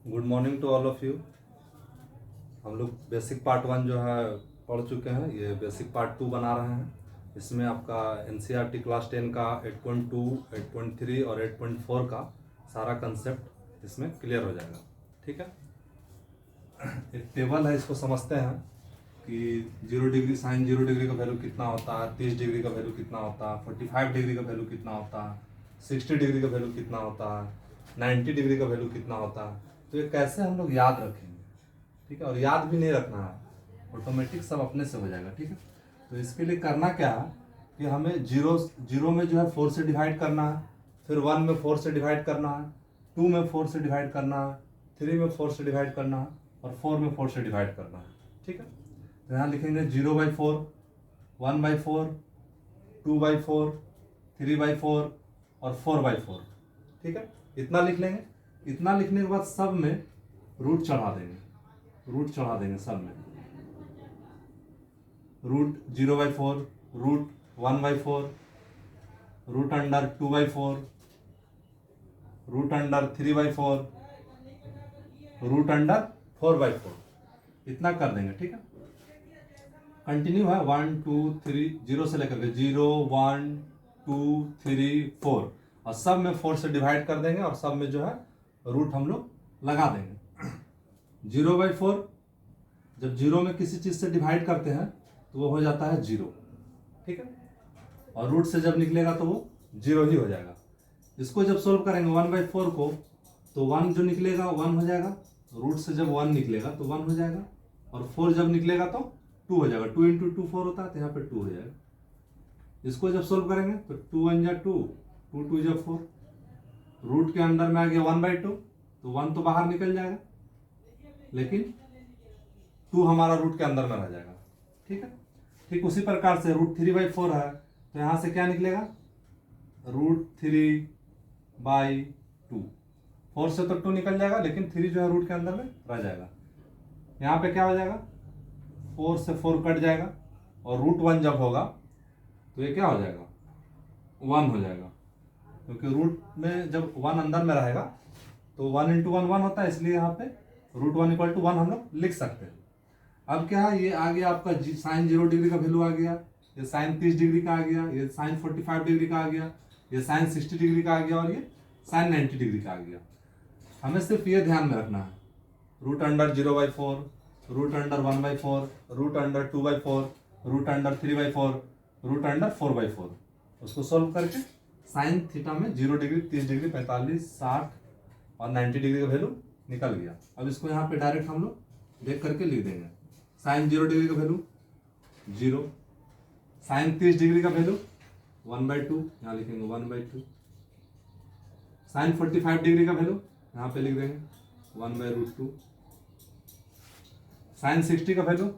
Good morning to all of you. हम लोग basic part 1 जो है पढ़ चुके हैं। ये बेसिक पार्ट 2 बना रहे हैं। इसमें आपका एनसीईआरटी क्लास 10 का 8.2, 8.3 और 8.4 का सारा कंसेप्ट इसमें क्लियर हो जाएगा। ठीक है, एक टेबल है, इसको समझते हैं कि 0 डिग्री साइन 0 डिग्री का वैल्यू कितना होता है, 30 डिग्री का वैल्यू कितना होता है, 45 डिग्री का वैल्यू कितना होता है, 60 डिग्री का वैल्यू कितना होता है, 90 डिग्री का वैल्यू कितना होता है। तो ये कैसे हम लोग याद रखेंगे। ठीक है, और याद भी नहीं रखना है, ऑटोमेटिक सब अपने से हो जाएगा। ठीक है, तो इसके लिए करना क्या है कि हमें जीरो में जो है 4 से डिवाइड करना है, फिर 1 में 4 से डिवाइड करना है, 2 में 4 से डिवाइड करना है, 3 में 4 से डिवाइड करना है और 4 में 4 से डिवाइड करना है। ठीक है, तो यहाँ लिखेंगे 0/4, 1/4, 2/4, 3/4 और 4/4। ठीक है, इतना लिख लेंगे। इतना लिखने के बाद सब में रूट चढ़ा देंगे सब में। Root 0/4, root 1/4, root under 2/4, root under 3/4, root under 4/4, इतना कर देंगे। ठीक है, कंटिन्यू है 1 2 3 0 से लेकर के 0 1 2 3 4 और सब में 4 से डिवाइड कर देंगे और सब में जो है रूट हम लोग लगा देंगे। 0/4 जब 0 में किसी चीज से डिवाइड करते हैं तो वो हो जाता है 0। ठीक है, और रूट से जब निकलेगा तो वो 0 ही हो जाएगा। इसको जब सोल्व करेंगे 1/4 को, तो 1 जो निकलेगा 1 हो जाएगा, रूट से जब 1 निकलेगा तो 1 हो जाएगा, और 4 जब निकलेगा तो 2 हो जाएगा। 2 × 2 4 होता है, तो यहाँ पे 2 हो जाएगा। इसको जब सोल्व करेंगे तो 2 1 जा 2, 2 2 जा 4, रूट के अंदर में आ गया 1/2, तो 1 तो बाहर निकल जाएगा, लेकिन 2 हमारा रूट के अंदर में रह जाएगा। ठीक है, ठीक उसी प्रकार से रूट 3/4 है, तो यहां से क्या निकलेगा, रूट 3/2। 4 से तो 2 निकल जाएगा, लेकिन 3 जो है रूट के अंदर में रह जाएगा। यहाँ पे क्या हो जाएगा, 4 से 4 कट जाएगा, और रूट 1 जब होगा तो ये क्या हो जाएगा, 1 हो जाएगा, क्योंकि रूट में जब 1 अंदर में रहेगा तो 1 × 1 1 होता है, इसलिए यहाँ पे रूट 1 = 1 हम लोग लिख सकते हैं। अब क्या है, ये आ गया आपका साइन 0 डिग्री का वैल्यू आ गया, ये साइन 30 डिग्री का आ गया, ये साइन 45 डिग्री का आ गया, ये साइन 60 डिग्री का आ गया, और ये साइन 90 डिग्री का आ गया। हमें सिर्फ ये ध्यान में रखना है, root under 0/4, root under 1/4, root under 2/4, root under 3/4, root under 4/4। उसको सोल्व करके साइन थीटा में 0 डिग्री, 30 डिग्री, 45, 60 और 90 डिग्री का वैल्यू निकल गया। अब इसको यहाँ पे डायरेक्ट हम लोग देख करके लिख देंगे। साइन 0 डिग्री का वैल्यू 0, साइन 30 डिग्री का वैल्यू 1/2, यहाँ लिखेंगे 1/2, साइन 45 डिग्री का वैल्यू यहाँ पे लिख देंगे 1/√2, साइन 60 का वैल्यू,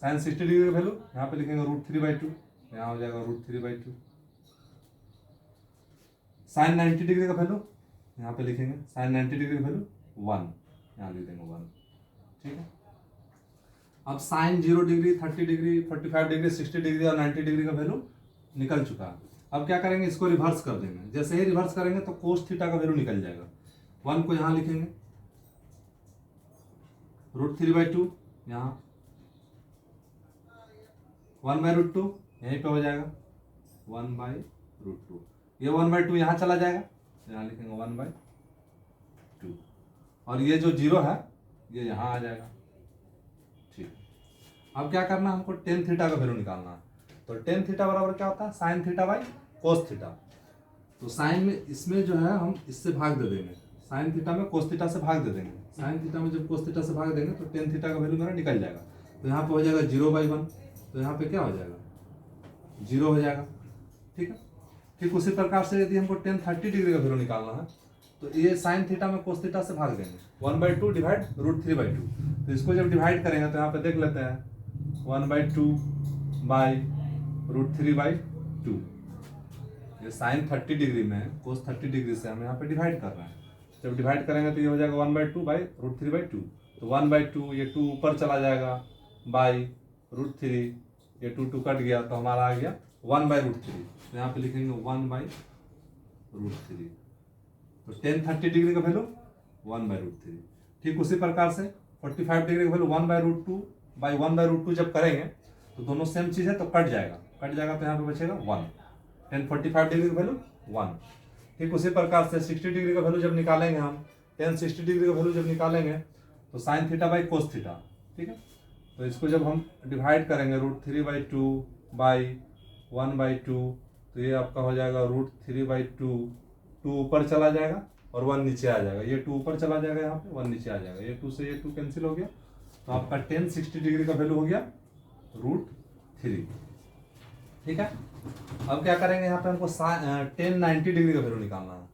साइन 60 डिग्री का वैल्यू यहाँ पे लिखेंगे √3/2, यहाँ हो जाएगा √3/2, साइन 90 डिग्री का वैल्यू यहाँ पे लिखेंगे साइन 90 डिग्री का वैल्यू 1, यहाँ लिख देंगे 1। ठीक है, अब sine 0 degree, 30 degree, 45 degree, 60 degree और 90 डिग्री का वैल्यू निकल चुका है। अब क्या करेंगे, इसको रिवर्स कर देंगे। जैसे ही रिवर्स करेंगे तो कोस थीटा का वैल्यू निकल जाएगा। 1 को यहाँ लिखेंगे √3/2, यहाँ 1/√2 यहीं पे हो जाएगा 1/√2, ये 1/2 यहाँ चला जाएगा, यहाँ लिखेंगे 1/2, और ये जो 0 है ये यहाँ आ जाएगा। ठीक, अब क्या करना है, हमको टेन थीटा का वैल्यू निकालना है। तो टेन थीटा बराबर क्या होता है, sine theta by cos theta. तो साइन में इसमें जो है हम इससे भाग दे देंगे, साइन थीटा में कोस थीटा से भाग दे देंगे। साइन थीटा में जब कोस थीटा से भाग देंगे तो टेन थीटा का वैल्यू मेरा निकल जाएगा। तो यहाँ पे हो जाएगा 0/1, तो यहाँ पे क्या हो जाएगा, 0 हो जाएगा। ठीक है, ठीक उसी प्रकार से यदि हमको टेन 30 डिग्री का वैल्यू निकालना है तो ये साइन थीटा में कोस थीटा से भाग देंगे, 1/2 डिवाइड √3/2। तो इसको जब डिवाइड करेंगे तो यहाँ पे देख लेते हैं 1/2 बाई √3/2। ये साइन 30 डिग्री में कोस 30 डिग्री से हम यहाँ पे डिवाइड कर रहे हैं। जब डिवाइड करेंगे तो ये हो जाएगा 1/2 बाई √3/2। तो 1/2, ये 2 ऊपर चला जाएगा, बाई √3, ये 2 कट गया, तो हमारा आ गया 1/√3। तो यहाँ पे लिखेंगे 1/√3। तो टेन 30 डिग्री का वैल्यू 1/√3। ठीक उसी प्रकार से 45 डिग्री का वैल्यू 1/√2 जब करेंगे तो दोनों सेम चीज है तो कट जाएगा तो यहाँ पे बचेगा 1। tan 45 डिग्री का वैल्यू 1। ठीक उसी प्रकार से 60 डिग्री का वैल्यू जब निकालेंगे हम, tan 60 डिग्री का वैल्यू जब निकालेंगे तो sin theta by cos theta. ठीक है, तो इसको जब हम डिवाइड करेंगे √3/2 बाई 1/2 तो ये आपका हो जाएगा √3/2। 2 ऊपर चला जाएगा और 1 नीचे आ जाएगा, ये 2 ऊपर चला जाएगा, यहाँ पे 1 नीचे आ जाएगा, ये 2 से ये 2 कैंसिल हो गया, तो आपका tan 60 डिग्री का वैल्यू हो गया √3। ठीक है, अब क्या करेंगे, यहाँ पे हमको tan 90 डिग्री का वैल्यू निकालना है,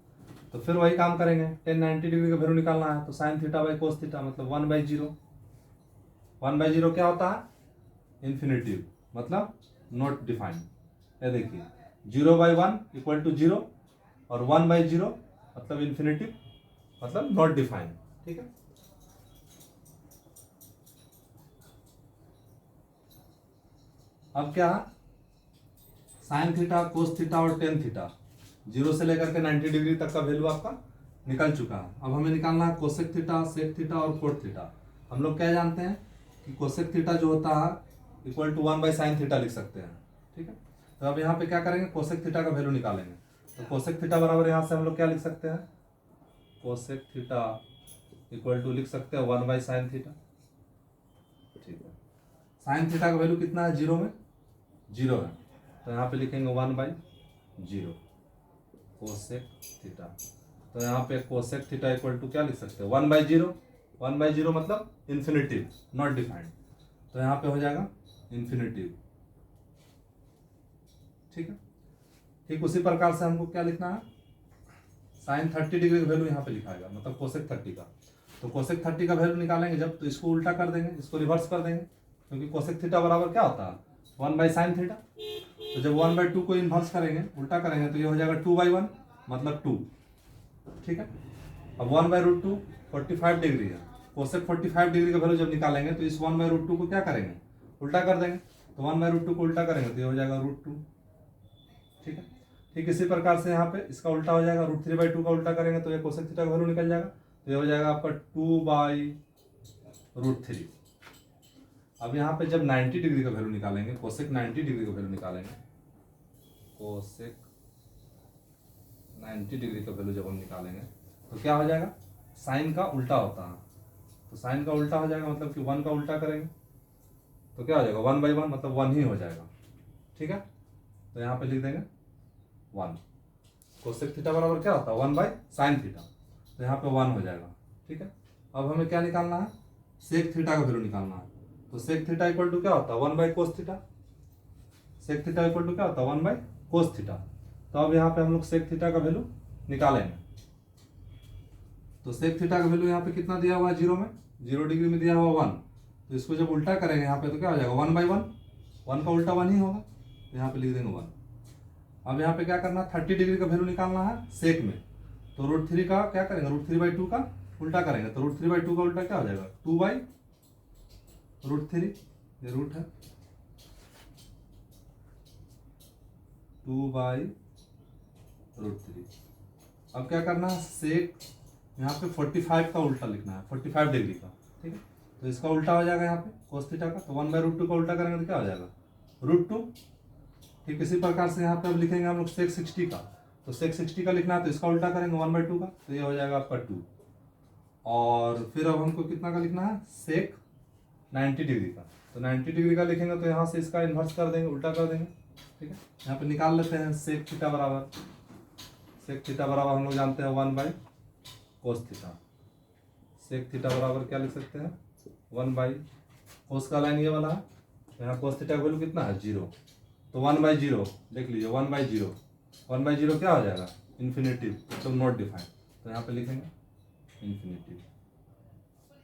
तो फिर वही काम करेंगे। tan 90 डिग्री का वैल्यू निकालना है तो sin theta by cos theta मतलब 1/0। 1/0 क्या होता है, इन्फिनिटिव, मतलब नॉट डिफाइंड। ये देखिए 0/1 इक्वल टू 0 और 1/0 मतलब इन्फिनिटिव, मतलब नॉट डिफाइंड। ठीक है, अब क्या है, साइन थीटा, कोस थीटा और टेन थीटा 0 से लेकर के 90 डिग्री तक का वैल्यू आपका निकल चुका है। अब हमें निकालना है कोसेक थीटा, सेक थीटा और कोट थीटा। हम लोग क्या जानते हैं कि कोसेक थीटा जो होता है इक्वल टू 1/sin थीटा लिख सकते हैं। ठीक है, तो अब यहाँ पे क्या करेंगे, कोसेक थीटा का वैल्यू निकालेंगे, तो कोसेक थीटा बराबर यहाँ से हम लोग क्या लिख सकते हैं, कोसेक थीटा इक्वल टू लिख सकते हैं 1/sin थीटा। ठीक है, साइन थीटा का वैल्यू कितना है, 0 में 0 है, तो यहाँ पे लिखेंगे 1/0 कोसेक थीटा। तो यहाँ पे कोसेक थीटा इक्वल टू क्या लिख सकते हैं, 1/0। 1/0 मतलब इन्फिनिटिव, नॉट डिफाइंड, तो यहाँ पे हो जाएगा इन्फिनिटिव। ठीक है, ठीक उसी प्रकार से हमको क्या लिखना है, साइन 30 डिग्री का वैल्यू यहाँ पे लिखाएगा, मतलब कोसेक 30 का। तो कोसेक 30 का वैल्यू निकालेंगे जब, तो इसको उल्टा कर देंगे, इसको रिवर्स कर देंगे, क्योंकि कोसेक थीटा बराबर क्या होता है, 1/sin थीटा। तो जब 1/2 को इन्वर्स करेंगे, उल्टा करेंगे, तो ये हो जाएगा 2/1 मतलब 2। ठीक है, अब 1/√2 45 डिग्री है, कोसेक 45 डिग्री का वैल्यू जब निकालेंगे तो इस 1/√2 को क्या करेंगे, उल्टा कर देंगे, तो 1/√2 को उल्टा करेंगे तो ये हो जाएगा √2। ठीक है, ठीक इसी प्रकार से यहाँ पे इसका उल्टा हो जाएगा, √3/2 का उल्टा करेंगे तो ये कोसेक थीटा का वैल्यू निकल जाएगा, तो ये हो जाएगा आपका 2/√3। अब यहाँ पे जब 90 डिग्री का वैल्यू निकालेंगे, कोसेक 90 डिग्री का वैल्यू निकालेंगे, कोसेक 90 डिग्री का वैल्यू जब हम निकालेंगे तो क्या हो जाएगा, साइन का उल्टा होता है, तो साइन का उल्टा हो जाएगा मतलब कि 1 का उल्टा करेंगे तो क्या हो जाएगा, 1/1 मतलब 1 ही हो जाएगा। ठीक है, तो यहाँ पे लिख देंगे 1। कोसेक थीटा बराबर क्या होता है, 1/sin थीटा, तो यहाँ पे 1 हो जाएगा। ठीक है, अब हमें क्या निकालना है, सेक थीटा का वैल्यू निकालना है, तो सेक थीटा इक्वल टू क्या होता है, 1/cos थीटा। सेक थीटा इक्वल टू क्या होता है, 1/cos थीटा। तो अब यहाँ पे हम लोग सेक थीटा का वैल्यू निकालेंगे, तो सेक थीटा का वैल्यू यहाँ पे कितना दिया हुआ है, 0 में 0 डिग्री में दिया हुआ 1, तो इसको जब उल्टा करेंगे यहाँ पे तो क्या हो जाएगा, 1/1, 1 का उल्टा 1 ही होगा, तो यहाँ पे लिख देंगे 1। अब यहाँ पे क्या करना है, 30 डिग्री का वैल्यू निकालना है सेक में, तो √3 का क्या करेंगे, √3/2 का उल्टा करेंगे, तो √3/2 का उल्टा क्या हो जाएगा, 2/√3, ये रूट है, 2/√3। अब क्या करना है, सेक यहाँ पे 45 का उल्टा लिखना है, 45 डिग्री का। ठीक है, तो इसका उल्टा हो जाएगा यहाँ पे कोस थीटा का, तो 1/√2 का उल्टा करेंगे तो क्या हो जाएगा, √2। ठीक इसी प्रकार से यहाँ पे अब लिखेंगे हम लोग सेक 60 का, तो सेक 60 का लिखना है तो इसका उल्टा करेंगे 1/2 का, तो ये हो जाएगा आपका 2। और फिर अब हमको कितना का लिखना है, सेक 90 डिग्री का, तो 90 डिग्री का लिखेंगे तो यहाँ से इसका इन्वर्स कर देंगे, उल्टा कर देंगे। ठीक है, यहाँ पे निकाल लेते हैं सेक थीटा बराबर, सेक थीटा बराबर हम लोग जानते हैं 1/cos थीटा। सेक थीटा बराबर क्या लिख सकते हैं, 1/cos का लाइन ये वाला है, यहाँ cos थीटा का वैल्यू कितना है, 0, तो 1/0 देख लीजिए, 1/0, 1/0 क्या हो जाएगा, इन्फिनिटिव, मतलब नॉट डिफाइंड, तो यहाँ पे लिखेंगे इन्फिनिटिव।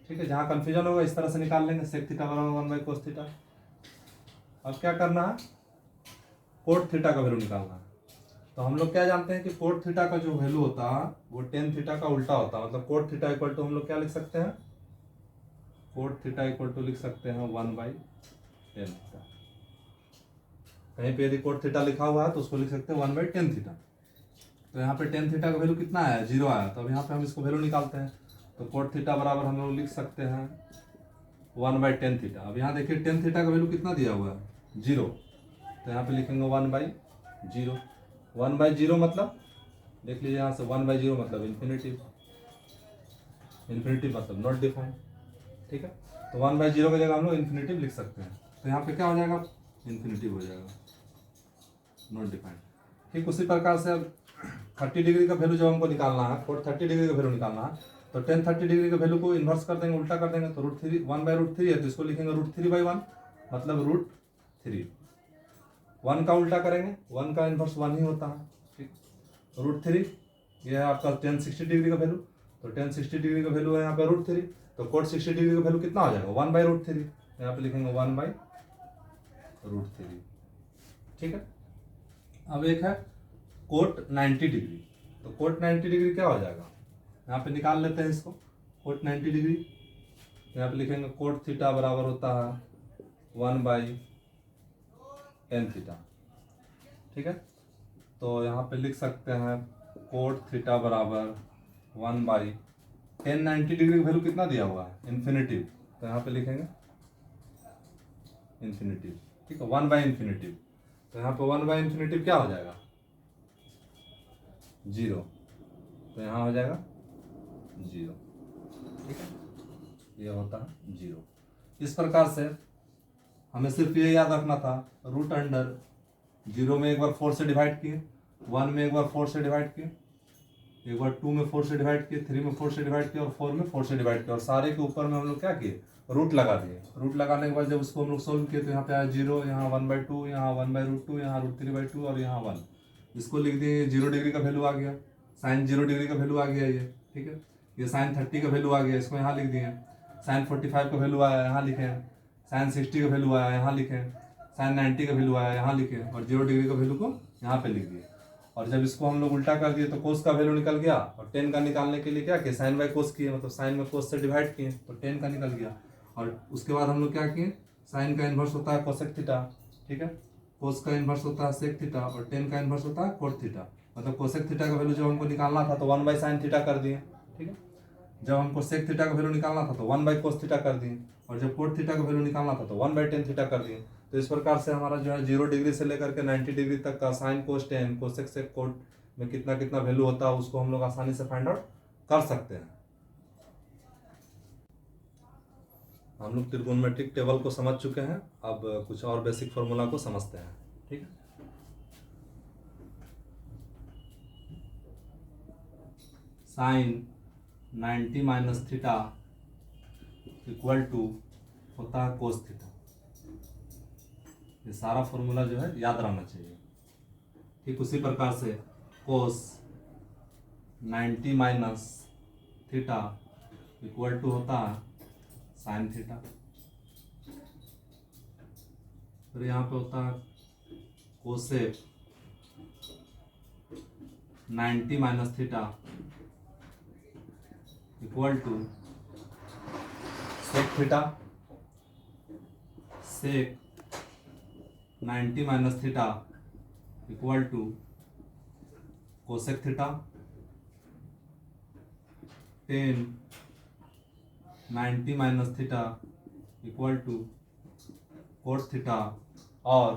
ठीक है, जहाँ कंफ्यूजन होगा इस तरह से निकाल लेंगे, सेक थीटा बराबर 1/cos थीटा। अब क्या करना है, कोट थीटा का वैल्यू निकालना है, तो हम लोग क्या जानते हैं कि कोट थीटा का जो वैल्यू होता है वो tan थीटा का उल्टा होता है, मतलब कोट थीटा इक्वल टू हम लोग क्या लिख सकते हैं, कोट थीटा इक्वल टू लिख सकते हैं 1/tan थीटा। कहीं पे यदि कोट थीटा लिखा हुआ है तो उसको लिख सकते हैं 1/tan थीटा। तो यहाँ पे tan थीटा का वैल्यू कितना आया, 0 आया, तो अब यहाँ पे हम इसको वैल्यू निकालते हैं, तो कोट थीटा बराबर हम लोग लिख सकते हैं 1/10 थीटा। अब यहाँ देखिए टेन थीटा का वैल्यू कितना दिया हुआ है 0, तो यहाँ पे लिखेंगे 1/0। 1/0 मतलब देख लीजिए यहाँ से 1/0 मतलब इन्फिनिटिव, इन्फिनिटिव मतलब नॉट डिफाइंड, ठीक है। तो 1/0 की जगह हम लोग इन्फिनिटिव लिख सकते हैं, तो यहाँ पे क्या हो जाएगा इन्फिनिटिव हो जाएगा, नॉट डिफाइंड। ठीक उसी प्रकार से 30 डिग्री का वैल्यू जब हमको निकालना है, और 30 डिग्री का वैल्यू निकालना है, तो 10-30 डिग्री के वैल्यू को इन्वर्स कर देंगे, उल्टा कर देंगे, तो √3 1/√3 है, तो इसको लिखेंगे √3/1 मतलब √3। 1 का उल्टा करेंगे, 1 का इन्वर्स 1 ही होता है, ठीक। √3 ये है आपका 10-60 डिग्री का वैल्यू, तो 10-60 डिग्री का वैल्यू है यहाँ पे √3, तो कोट 60 डिग्री का वैल्यू कितना हो जाएगा 1/√3, यहाँ पे लिखेंगे 1/√3, ठीक है। अब एक है कोट 90 डिग्री, तो कोट 90 डिग्री क्या हो जाएगा, यहाँ पे निकाल लेते हैं इसको। कोट 90 डिग्री यहाँ पे लिखेंगे कोट थीटा बराबर होता है 1/10 थीटा, ठीक है। तो यहाँ पे लिख सकते हैं कोट थीटा बराबर 1/10। 90 डिग्री का वैल्यू कितना दिया हुआ है इन्फिनिटिव, तो यहाँ पे लिखेंगे इन्फिनिटिव, ठीक है, 1/इन्फिनिटिव। तो यहाँ पे 1/इन्फिनिटिव क्या हो जाएगा 0, तो यहाँ हो जाएगा 0, ठीक है, ये होता है 0। इस प्रकार से हमें सिर्फ ये याद रखना था, रूट अंडर 0 में एक बार 4 से डिवाइड किए, 1 में एक बार 4 से डिवाइड किए, एक बार 2 में 4 से डिवाइड किए, 3 में 4 से डिवाइड किए और 4 में 4 से डिवाइड किया, और सारे के ऊपर में हम लोग क्या किए रूट लगा दिए। रूट लगाने के बाद जब उसको हम लोग सोल्व किए तो यहाँ पे आया 0, यहाँ 1/2, यहाँ 1/√2, यहाँ √3/2 और यहाँ 1। इसको लिख दिए 0 डिग्री का वैल्यू आ गया, साइन 0 डिग्री का वैल्यू आ गया ये, ठीक है। ये साइन 30 का वैल्यू आ गया, इसको यहाँ लिख दिए। साइन 45 का वैल्यू आया यहाँ लिखे, साइन 60 का वैल्यू आया यहाँ लिखे, साइन 90 का वैल्यू आया यहाँ लिखे, और 0 डिग्री का वैल्यू को यहाँ पे लिख दिए। और जब इसको हम लोग उल्टा कर दिए तो कोस का वैल्यू निकल गया, और 10 का निकालने के लिए क्या किया साइन बाई कोस किए, मतलब साइन में कोस से डिवाइड किए तो 10 का निकल गया। और उसके बाद हम लोग क्या किए, साइन का इन्वर्स होता है कोसेक थीटा, ठीक है, कोस का इन्वर्स होता है सेक थीटा, और 10 का इन्वर्स होता है कोट थीटा। मतलब कोसेक थीटा का वैल्यू जब हमको निकालना था तो 1/sin थीटा कर दिए, ठीक है। जब हमको सेक थीटा का वैल्यू निकालना था तो 1/cos थीटा कर दिए, और जब कोट थीटा का वैल्यू निकालना था तो 1/tan थीटा कर दिए। तो इस प्रकार से हमारा जो है 0 डिग्री से लेकर के 90 डिग्री तक का sine cos tan cosec sec cot में कितना कितना वैल्यू होता है उसको हम लोग आसानी से फाइंड आउट कर सकते हैं। हम लोग ट्रिगोनोमेट्रिक टेबल को समझ चुके हैं, अब कुछ और बेसिक फॉर्मूला को समझते हैं, ठीक है। Sine 90 minus theta equal to होता है कोस थीटा। ये सारा फॉर्मूला जो है याद रहना चाहिए। ठीक उसी प्रकार से cos 90 minus theta equal to होता है साइन थीटा। फिर यहाँ पे होता है cosec 90 minus theta equal to sec theta. Sec 90 minus theta equal to cosec theta. Tan 90 minus theta equal to cot theta, और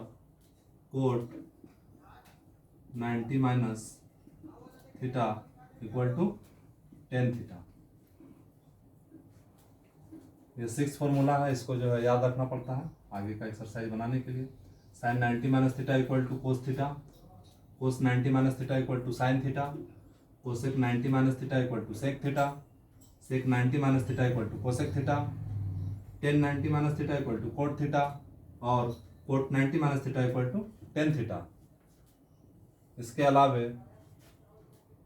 cot 90 minus theta equal to tan theta. ये 6 formula है, इसको जो है याद रखना पड़ता है आगे का एक्सरसाइज बनाने के लिए। Sine 90 minus theta equal to cos theta, cos 90 minus theta equal to sine theta, cosec 90 minus theta equal to sec theta, sec 90 minus theta equal to cosec theta, tan 90 minus theta equal to cot theta, और cot 90 minus theta equal to tan theta. इसके अलावे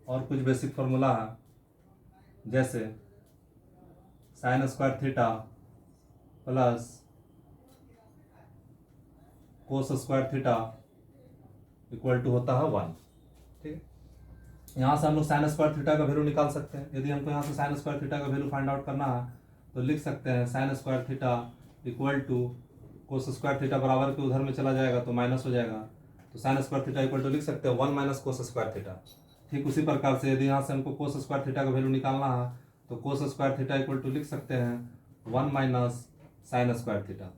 और कुछ basic formula है, जैसे sine square theta plus cos square theta equal to होता है 1। ठीक है, यहाँ से हम लोग साइन स्क्वायर थीटा का वैल्यू निकाल सकते हैं। यदि हमको यहाँ से साइन स्क्वायर थीटा का वैल्यू फाइंड आउट करना है तो लिख सकते हैं sine square theta equal to cos square theta बराबर के उधर में चला जाएगा तो माइनस हो जाएगा, तो sine square theta equal to लिख सकते हैं 1 माइनस कोस स्क्वायर थीटा। ठीक उसी प्रकार से यदि यहाँ से हमको कोस स्क्वायर थीटा का वैल्यू निकालना है तो cos square theta equal to लिख सकते हैं 1 माइनस साइन स्क्वायर थीटा।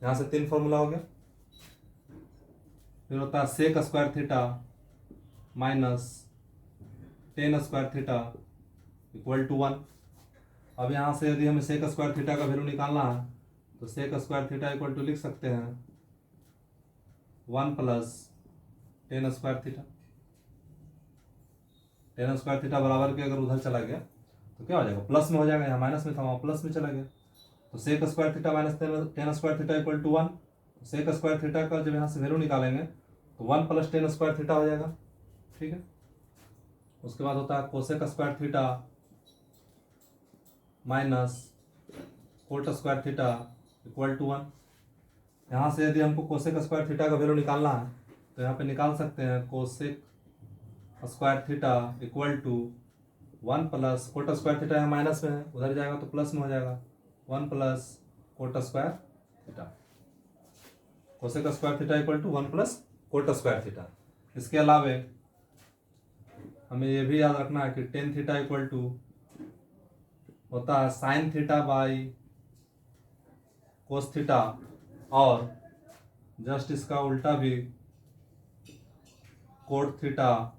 यहाँ से 3 फॉर्मूला हो गया। फिर होता है sec square theta minus tan square theta equal to 1। अब यहाँ से यदि हमें सेक स्क्वायर थीटा का वैल्यू निकालना है तो sec square theta equal to लिख सकते हैं 1 plus tan square theta. Tan square theta बराबर के अगर उधर चला गया तो क्या हो जाएगा, प्लस में हो जाएगा। यहाँ माइनस में था वहाँ प्लस में चला गया, तो sec square theta minus tan square theta equal to 1। Sec square theta का जब यहाँ से वैल्यू निकालेंगे तो 1 प्लस टेन स्क्वायर थीटा हो जाएगा। ठीक है, उसके बाद होता है cosec square theta minus cot square theta equal to 1। यहाँ से यदि हमको कोसेक स्क्वायर थीटा का वैल्यू निकालना है तो यहाँ पे निकाल सकते हैं cosec square theta equal to 1 plus cot square theta यहाँ माइनस में है, उधर जाएगा तो प्लस में हो जाएगा 1 plus cot square theta. Cosec square theta equal to 1 plus cot square theta. इसके अलावे हमें ये भी याद रखना है कि टेन थीटा इक्वल टू होता है sine theta by cos theta, और जस्ट इसका उल्टा भी कोट थीटा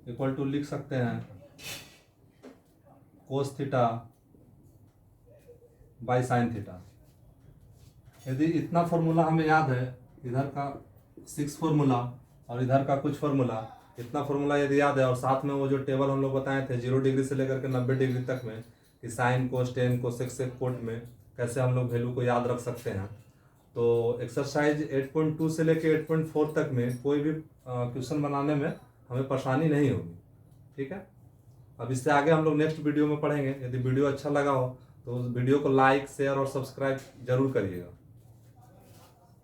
इक्वल टू लिख सकते हैं cos theta by sine theta. यदि इतना फॉर्मूला हमें याद है, इधर का 6 फॉर्मूला और इधर का कुछ फॉर्मूला, इतना फॉर्मूला यदि याद है और साथ में वो जो टेबल हम लोग बताए थे 0 डिग्री से लेकर के 90 डिग्री तक में कि sine cos tan cosec sec cot में कैसे हम लोग वैल्यू को याद रख सकते हैं, तो एक्सरसाइज 8.2 से लेकर 8.4 तक में कोई भी क्वेश्चन बनाने में हमें परेशानी नहीं होगी। ठीक है, अब इससे आगे हम लोग नेक्स्ट वीडियो में पढ़ेंगे। यदि वीडियो अच्छा लगा हो तो उस वीडियो को लाइक शेयर और सब्सक्राइब जरूर करिएगा।